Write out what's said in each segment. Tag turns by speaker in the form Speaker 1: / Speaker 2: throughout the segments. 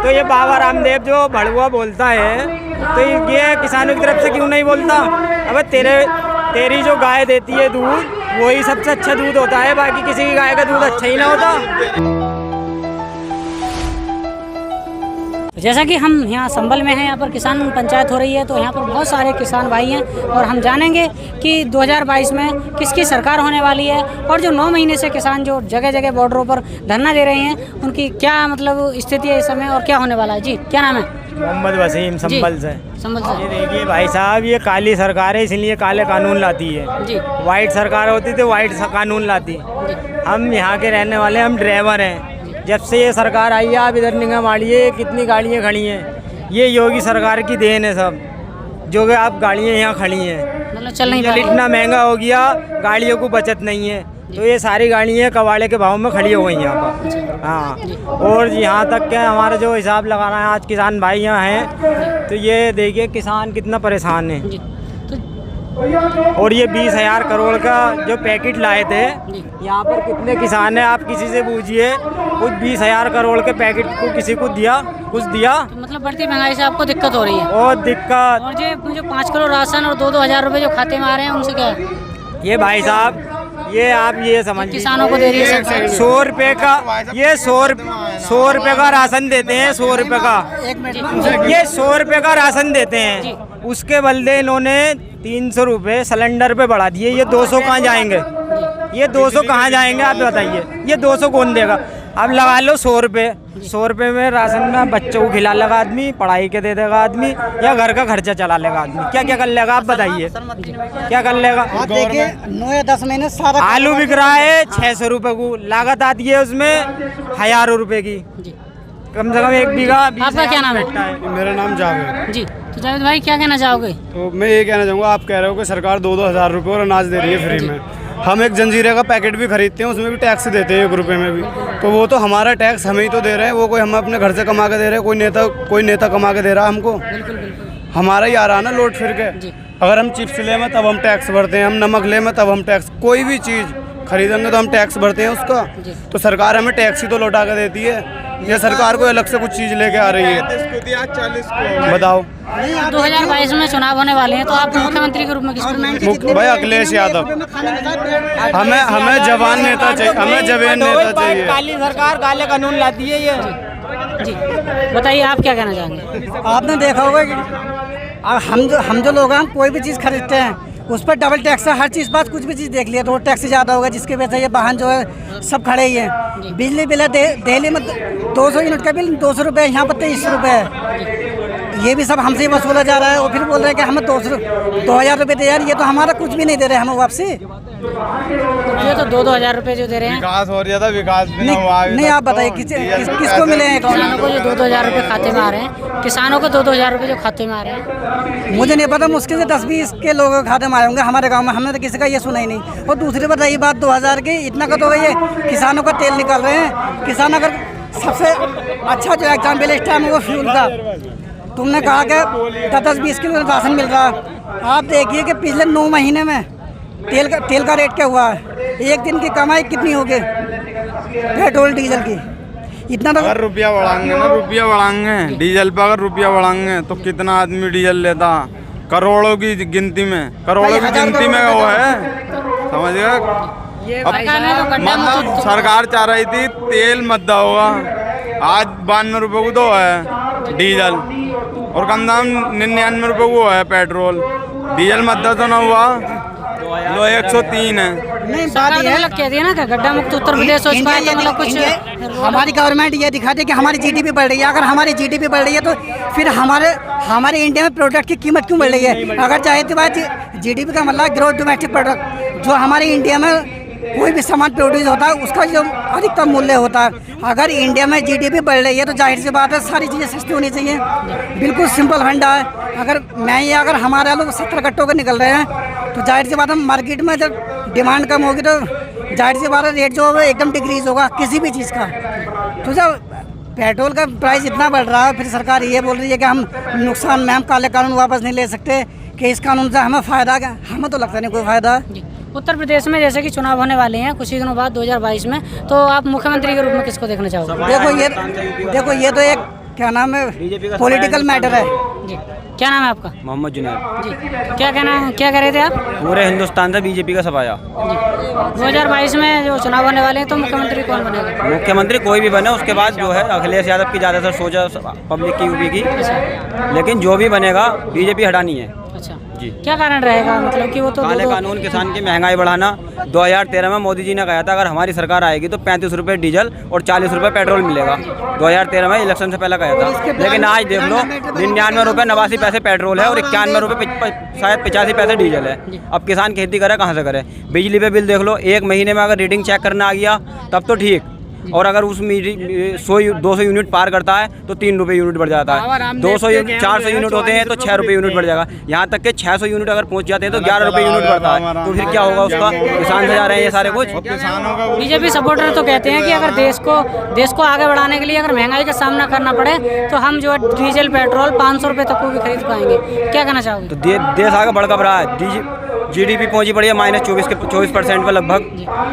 Speaker 1: तो ये बाबा रामदेव जो भड़ुआ बोलता है तो ये किसानों की तरफ से क्यों नहीं बोलता? अब तेरी जो गाय देती है दूध वही सबसे अच्छा दूध होता है, बाकी किसी की गाय का दूध अच्छा ही ना होता।
Speaker 2: जैसा कि हम यहाँ संभल में हैं, यहाँ पर किसान पंचायत हो रही है, तो यहाँ पर बहुत सारे किसान भाई हैं और हम जानेंगे कि 2022 में किसकी सरकार होने वाली है और जो 9 महीने से किसान जो जगह जगह बॉर्डरों पर धरना दे रहे हैं उनकी क्या मतलब स्थिति है इस समय और क्या होने वाला है। जी क्या नाम है?
Speaker 1: मोहम्मद वसीम, संभल से।
Speaker 2: संभल से।
Speaker 1: ये देखिए भाई साहब, ये काली सरकार है इसलिए काले कानून लाती है
Speaker 2: जी।
Speaker 1: वाइट सरकार होती तो वाइट कानून लाती। हम यहाँ के रहने वाले, हम ड्राइवर हैं। जब से ये सरकार आई है, आप इधर निगाह मारिए कितनी गाड़ियाँ खड़ी हैं। ये योगी सरकार की देन है सब, जो कि आप गाड़ियाँ यहाँ खड़ी हैं।
Speaker 2: मतलब चल नहीं पा रही।
Speaker 1: इतना महंगा हो गया, गाड़ियों को बचत नहीं है, तो ये सारी गाड़ियाँ कबाड़े के भाव में खड़ी हो गई यहाँ पर। हाँ, और यहाँ तक के हमारा जो हिसाब लगाना है, आज किसान भाई यहाँ हैं तो ये देखिए किसान कितना परेशान है। और ये 20,000 करोड़ का जो पैकेट लाए थे, यहाँ पर कितने किसान हैं आप किसी से पूछिए, कुछ 20,000 करोड़ के पैकेट को किसी को दिया, कुछ दिया?
Speaker 2: तो मतलब बढ़ती महंगाई से आपको दिक्कत हो रही है?
Speaker 1: और दिक्कत।
Speaker 2: और जो 5 करोड़ राशन और 2-2 हज़ार रुपये जो खाते में आ रहे हैं उनसे क्या है?
Speaker 1: ये भाई साहब, ये आप ये समझिए
Speaker 2: किसानों को दे रही है सरकार
Speaker 1: 100 रुपये का, ये 100 रुपये का राशन देते हैं। 100 रुपये का, ये 100 रुपये का राशन देते हैं, उसके बदले इन्होंने 300 रुपये सिलेंडर पे बढ़ा दिए। ये 200 कहाँ जाएंगे? ये 200 कहाँ जाएंगे आप बताइए? ये 200 कौन देगा? अब लगा लो 100 रुपये। 100 रुपये में राशन में बच्चों को खिला लेगा आदमी, पढ़ाई के दे देगा आदमी, या घर का खर्चा चला लेगा आदमी। क्या क्या कर लेगा आप बताइए? क्या कर लेगा?
Speaker 3: देखिए 9 या 10 महीने सारा
Speaker 1: आलू बिक रहा है 600 रुपये को, लागत आती है उसमें 1000 रुपये की, कम से कम 1 बीघा।
Speaker 2: आपका क्या नाम है?
Speaker 4: मेरा नाम जावेद
Speaker 2: जी। तो जावेद भाई क्या कहना चाहोगे?
Speaker 4: तो मैं ये कहना चाहूँगा, आप कह रहे हो कि सरकार 2-2 हज़ार रुपये और अनाज दे रही है फ्री में। हम एक जंजीरे का पैकेट भी खरीदते हैं, उसमें भी टैक्स देते हैं 1 रुपये में भी, तो वो तो हमारा टैक्स हम ही तो दे रहे हैं। वो कोई हम अपने घर से कमा के दे रहे हैं, कोई नेता कमा के दे रहा है हमको। हमारा ही आ रहा ना लौट फिर के। अगर हम चिप्स ले में तब हम टैक्स भरते हैं, हम नमक ले में तब हम टैक्स, कोई भी चीज़ खरीदेंगे तो हम टैक्स भरते हैं उसका। तो सरकार हमें टैक्स ही तो लौटा के देती है, या सरकार को अलग से कुछ चीज़ लेके आ रही है? बताओ।
Speaker 2: 2022 में चुनाव होने वाले हैं, तो आप मुख्यमंत्री के रूप में किसको?
Speaker 4: भाई अखिलेश यादव। हमें जवान नेता चाहिए, हमें जवान नेता चाहिए।
Speaker 1: काली सरकार काले कानून लाती है ये।
Speaker 2: जी बताइए, आप क्या कहना चाहेंगे?
Speaker 3: आपने देखा होगा कि हम जो लोग हैं, कोई भी चीज़ खरीदते हैं उस पर डबल टैक्स है। हर चीज़ बात कुछ भी चीज़ देख लिया रोड टैक्स ज़्यादा होगा, जिसकी वजह से ये वाहन जो है सब खड़े ही हैं। बिजली बिल है दिल्ली में 200 यूनिट का बिल 200 रुपये, यहाँ पर 23 रुपये है। ये भी सब हमसे वसूला जा रहा है और फिर बोल रहे हैं कि हमें 2,000 रुपये दे यार। ये तो हमारा कुछ भी नहीं दे रहे हमें वापसी।
Speaker 2: ये तो 2-2 हज़ार रुपये जो दे रहे हैं,
Speaker 4: विकास हो रहा था, विकास
Speaker 3: नहीं आप बताइए किसको मिले हैं?
Speaker 2: किसानों को जो 2-2 हज़ार रुपये खाते में आ रहे हैं, किसानों को 2-2 हज़ार रुपये जो खाते में आ रहे हैं,
Speaker 3: मुझे नहीं पता, मुश्किल से 10-20 के लोगों के खाते में आए होंगे हमारे गांव में। हमने तो किसी का ये सुना ही नहीं। और दूसरी बात रही बात 2000 की, इतना का तो ये किसानों का तेल निकाल रहे हैं। किसान अगर सबसे अच्छा जो एग्जाम्पल इस टाइम वो फ्यूल का, तुमने कहा कि 10-20 किलो राशन मिल रहा है। आप देखिए कि पिछले 9 महीने में तेल का रेट क्या हुआ है। एक दिन की कमाई कितनी होगी पेट्रोल डीजल की? इतना तो
Speaker 5: अगर रुपया बढ़ाएंगे डीजल पर, अगर रुपया बढ़ाएंगे तो कितना आदमी डीजल लेता? करोड़ों की गिनती में, करोड़ों की गिनती में वो है, समझ गए? मतलब सरकार चाह रही थी तेल मद्दा होगा, आज 92 रुपये को तो है डीजल, और कम दाम 99 रुपये को है पेट्रोल। डीजल मद्दा तो ना हुआ, लो 103 है।
Speaker 3: नहीं बात ये है,
Speaker 2: कह दिया ना कि गड्ढा मुक्त उत्तर प्रदेश हो चुका है, तो मतलब कुछ
Speaker 3: हमारी गवर्नमेंट ये दिखाती है कि हमारी जीडीपी बढ़ रही है। अगर हमारी जीडीपी बढ़ रही है तो फिर हमारे इंडिया में प्रोडक्ट की कीमत क्यों बढ़ रही है? अगर चाहे तो बात जीडीपी का मतलब ग्रोथ डोमेस्टिक प्रोडक्ट, जो हमारे इंडिया में कोई भी सामान प्रोड्यूस होता है उसका जो अधिकतम मूल्य होता है। अगर इंडिया में जीडीपी बढ़ रही है तो जाहिर सी बात है सारी चीज़ें सस्ती होनी चाहिए। बिल्कुल सिंपल फंडा है। अगर हमारे लोग 70 कट्टों के निकल रहे हैं तो जाहिर सी बात है मार्केट में जब डिमांड कम होगी तो जाहिर सी बात है रेट जो होगा एकदम डिक्रीज होगा किसी भी चीज़ का। तो जब पेट्रोल का प्राइस इतना बढ़ रहा है, फिर सरकार ये बोल रही है कि हम नुकसान में हम काले कानून वापस नहीं ले सकते, कि इस कानून से हमें फ़ायदा है। हमें तो लगता नहीं कोई फ़ायदा है।
Speaker 2: उत्तर प्रदेश में जैसे कि चुनाव होने वाले हैं कुछ ही दिनों बाद 2022 में, तो आप मुख्यमंत्री के रूप में किसको देखना चाहोगे?
Speaker 3: देखो ये तो एक क्या नाम है,
Speaker 1: बीजेपी का
Speaker 3: पॉलिटिकल मैटर है।
Speaker 2: जी, क्या नाम है आपका?
Speaker 1: मोहम्मद जुनैद।
Speaker 2: जी, क्या कहना, क्या कह रहे थे आप?
Speaker 1: पूरे हिंदुस्तान से बीजेपी का सफाया।
Speaker 2: 2022 में जो चुनाव होने वाले हैं तो मुख्यमंत्री कौन बनेगा?
Speaker 1: मुख्यमंत्री कोई भी बने, उसके बाद जो है अखिलेश यादव की ज़्यादातर सोचा पब्लिक की यूपी की, लेकिन जो भी बनेगा बीजेपी हटानी है।
Speaker 2: अच्छा
Speaker 1: जी।
Speaker 2: क्या कारण रहेगा, मतलब कि वो तो
Speaker 1: काले कानून, किसान की महंगाई बढ़ाना। 2013 में मोदी जी ने कहा था अगर हमारी सरकार आएगी तो 35 रुपये डीजल और 40 रुपये पेट्रोल मिलेगा। 2013 में इलेक्शन से पहले कहा था, लेकिन आज देख लो 99 रुपये 89 पैसे पेट्रोल है और 91 रुपये शायद 85 पैसे डीजल है। अब किसान खेती करे कहाँ से करे? बिजली पे बिल देख लो, एक महीने में अगर रीडिंग चेक करना आ गया तब तो ठीक, और अगर उस 200 यूनिट पार करता है तो 3 रुपये यूनिट बढ़ जाता है। 400 यूनिट होते हैं तो 6 रुपये यूनिट बढ़ जाएगा। यहाँ तक कि 600 यूनिट अगर पहुँच जाते हैं तो 11 रुपये यूनिट बढ़ता है। तो फिर क्या होगा उसका? किसान से जा रहे हैं ये सारे कुछ।
Speaker 2: बीजेपी सपोर्टर तो कहते हैं कि अगर देश को आगे बढ़ाने के लिए अगर महंगाई का सामना करना पड़े तो हम जो है डीजल पेट्रोल 500 रुपये तक को भी खरीद पाएंगे। क्या कहना चाहोगे?
Speaker 1: तो देश आगे बढ़ रहा है। GDP पहुंची पड़ी है -24% पर लगभग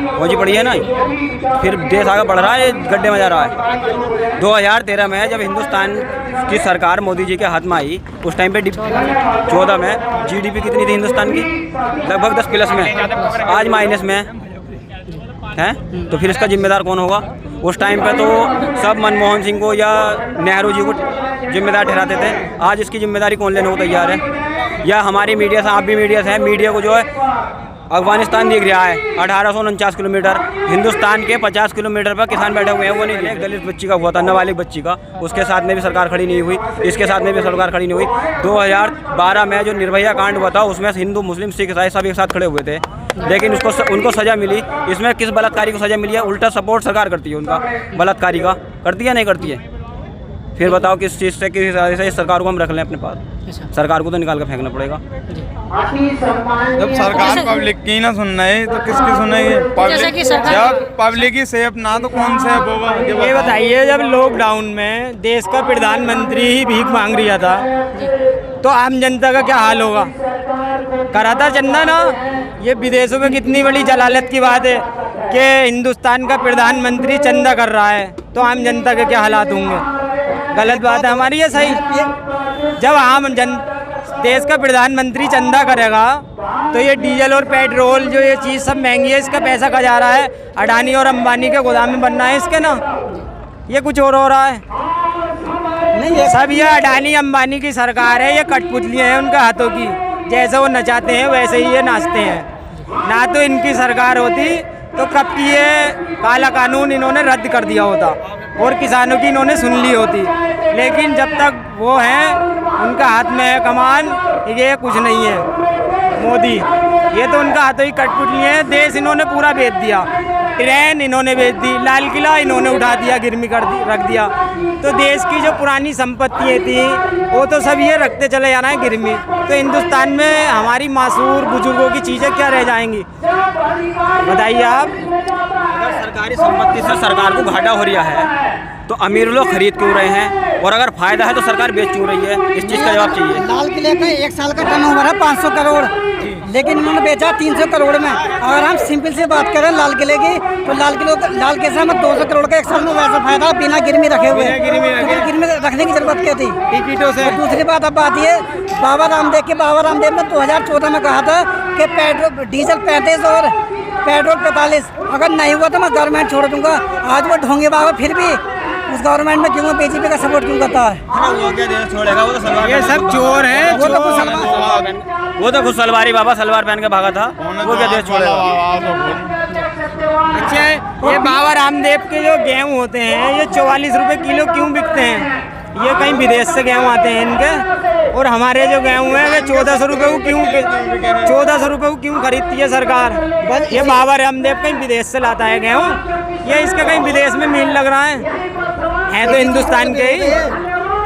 Speaker 1: पहुंची पड़ी है ना, फिर देश आगे बढ़ रहा है, गड्ढे में जा रहा है। 2013 में जब हिंदुस्तान की सरकार मोदी जी के हाथ में आई, उस टाइम पे 14 में GDP कितनी थी हिंदुस्तान की? लगभग 10 प्लस में, आज माइनस में है। तो फिर इसका जिम्मेदार कौन होगा? उस टाइम पे तो सब मनमोहन सिंह को या नेहरू जी को जिम्मेदार ठहराते थे, आज इसकी जिम्मेदारी कौन लेने को तैयार है? या हमारी मीडिया से, आप भी मीडिया से हैं, मीडिया को जो है अफगानिस्तान दिख रहा है 1849 किलोमीटर, हिंदुस्तान के 50 किलोमीटर पर किसान बैठे हुए हैं। वो नहीं, एक दलित बच्ची का हुआ था, नाबालिग बच्ची का, उसके साथ में भी सरकार खड़ी नहीं हुई, इसके साथ में भी सरकार खड़ी नहीं हुई। 2012 में जो निर्भया कांड हुआ था उसमें हिंदू मुस्लिम सिख ईसाई सब एक साथ खड़े हुए थे, लेकिन उनको सज़ा मिली। इसमें किस बलात्कारी को सज़ा मिली है? उल्टा सपोर्ट सरकार करती है उनका, बलात्कारी का करती है नहीं करती है? फिर बताओ किस चीज़ से, किस हिसाब से इस सरकार को हम रख लें अपने पास? सरकार को तो निकाल कर फेंकना पड़ेगा।
Speaker 5: जब सरकार पब्लिक की ना सुन रही तो किसकी सुनेगी? जब पब्लिक ही सेफ ना तो कौन सेफ होगा?
Speaker 1: ये बताइए, जब लॉकडाउन में देश का प्रधानमंत्री ही भीख मांग रहा था तो आम जनता का क्या हाल होगा? करा था चंदा ना। ये विदेशों में कितनी बड़ी जलालत की बात है कि हिंदुस्तान का प्रधानमंत्री चंदा कर रहा है, तो आम जनता के क्या हालात होंगे? गलत बात है हमारी, ये सही? जब देश का प्रधानमंत्री चंदा करेगा तो ये डीजल और पेट्रोल जो ये चीज़ सब महंगी है, इसका पैसा कहाँ जा रहा है? अडानी और अंबानी के गोदाम में बनना है इसके ना, ये कुछ और हो रहा है। नहीं, सब ये अडानी अंबानी की सरकार है, ये कठपुतलियाँ हैं उनके हाथों की, जैसे वो नचाते हैं वैसे ही ये नाचते हैं। ना तो इनकी सरकार होती तो कब की ये काला कानून इन्होंने रद्द कर दिया होता और किसानों की इन्होंने सुन ली होती, लेकिन जब तक वो हैं उनका हाथ में है कमान, ये कुछ नहीं है मोदी, ये तो उनका हाथों ही कठपुतली है। देश इन्होंने पूरा बेच दिया, ट्रेन इन्होंने बेच दी, लाल किला इन्होंने उठा दिया, गिरवी रख दिया। तो देश की जो पुरानी संपत्तियाँ थी वो तो सब ये रखते चले जाना है गिरवी। तो हिंदुस्तान में हमारी मासूर बुजुर्गों की चीज़ें क्या रह जाएंगी बताइए आप? अगर सरकारी संपत्ति से सरकार को घाटा हो रहा है तो अमीर लोग खरीद क्यों रहे हैं, और अगर फायदा है तो सरकार बेच क्यों रही है? इस चीज़ का जवाब चाहिए।
Speaker 3: लाल किले का 1 साल का टर्नओवर है 500 करोड़, लेकिन इन्होंने बेचा 300 करोड़ में। अगर हम सिंपल से बात करें लाल किले की, तो लाल किले में 200 करोड़ का 1 साल में वैसा फायदा बिना गिरवी रखे हुए, गिरवी रखने की जरूरत क्या थी टिकटों से? दूसरी बात अब बात ये, बाबा रामदेव ने 2014 में कहा था कि डीजल 35 और पेट्रोल 45, अगर नहीं हुआ तो मैं गवर्नमेंट छोड़ दूंगा। आज वो ढोंगे बाबा फिर भी उस गवर्नमेंट में क्यों बीजेपी का सपोर्ट क्यों करता है?
Speaker 1: वो क्या देश छोड़ेगा? वो तो सलवार, ये सब चोर हैं। वो तो खुद सलवारी बाबा सलवार पहन के भागा था, वो क्या देश छोड़ेगा? अच्छा, ये बाबा रामदेव के जो गेहूँ होते हैं ये 44 रुपये किलो क्यों बिकते हैं? ये कहीं विदेश से गेहूँ आते हैं इनके, और हमारे जो गेहूँ हैं वे 1400 रुपये को क्यों खरीदती है सरकार? ये बाबा रामदेव कहीं विदेश से लाता है गेहूँ, ये इसका कहीं विदेश में मिल लग रहा है तो हिंदुस्तान के ही।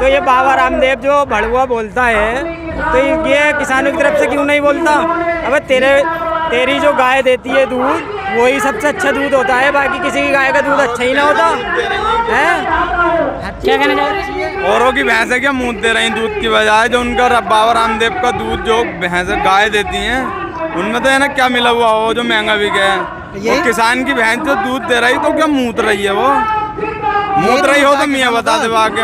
Speaker 1: तो ये बाबा रामदेव जो भड़ुआ बोलता है तो ये किसानों की तरफ से क्यों नहीं बोलता? अब तेरी जो गाय देती है दूध वही सबसे अच्छा दूध होता है, बाकी किसी की गाय का दूध अच्छा ही ना होता है।
Speaker 2: क्या कहना चाहोगे?
Speaker 5: औरों की भैंसें क्या मूत दे रही दूध की बजाय? जो उनका बाबा रामदेव का दूध जो भैंसें गाय देती हैं उनमें तो है ना क्या मिला हुआ हो जो महंगा भी गया है। तो किसान की भैंस जो दूध दे रही तो क्या मूत रही है? वो मूत रही हो तो मियाँ बता दे आगे।